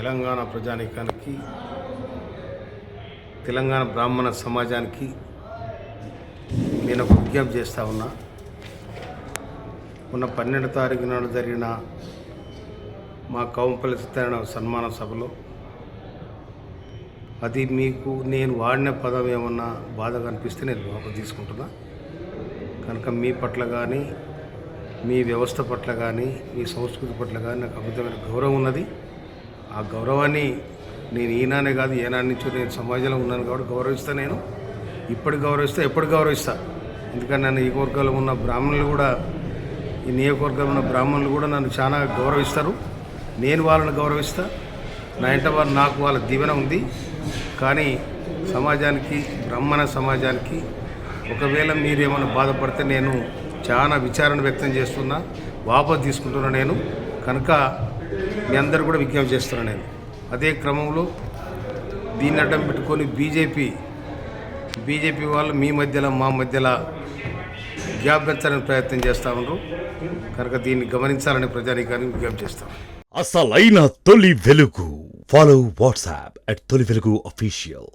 తెలంగాణ ప్రజానీకానికి, తెలంగాణ బ్రాహ్మణ సమాజానికి నేను ఒక విజ్ఞప్తి చేస్తూ ఉన్నా. మొన్న 12వ తారీఖు నాడు జరిగిన మా కౌంపల్లి సత్యనారాయణ సన్మాన సభలో అది మీకు నేను వాడిన పదం ఏమన్నా బాధగా అనిపిస్తే నేను లోపల తీసుకుంటున్నా. కనుక మీ పట్ల కానీ, మీ వ్యవస్థ పట్ల కానీ, మీ సంస్కృతి పట్ల కానీ నాకు అమితమైన గౌరవం ఉన్నది. ఆ గౌరవాన్ని నేను ఈనానే కాదు ఏనాటి నుంచో నేను సమాజంలో ఉన్నాను కాబట్టి గౌరవిస్తాను. నేను ఇప్పటికి గౌరవిస్తా, ఎప్పుడు గౌరవిస్తా. ఎందుకంటే నన్ను ఈ వర్గాల్లో ఉన్న బ్రాహ్మణులు కూడా, ఈ నియోజకవర్గంలో ఉన్న బ్రాహ్మణులు కూడా నన్ను చాలా గౌరవిస్తారు. నేను వాళ్ళని గౌరవిస్తా. నా ఇంట వారు నాకు వాళ్ళ దీవెన ఉంది. కానీ సమాజానికి, బ్రాహ్మణ సమాజానికి ఒకవేళ మీరేమైనా బాధపడితే నేను చాలా విచారణ వ్యక్తం చేస్తున్నా, వాపసు తీసుకుంటున్నా నేను. కనుక మీ అందరూ కూడా విజ్ఞప్తి చేస్తున్నా నేను. అదే క్రమంలో దీన్ని అడ్డం పెట్టుకొని బీజేపీ వాళ్ళు మీ మధ్యలో మా మధ్యలో గ్యాప్ పెంచాలని ప్రయత్నం చేస్తూ ఉన్నారు. కనుక దీన్ని గమనించాలని ప్రజానీకాన్ని విజ్ఞప్తి చేస్తాం. అసలైన తొలి వెలుగు. ఫాలో వాట్సాప్ @తొలి వెలుగు official.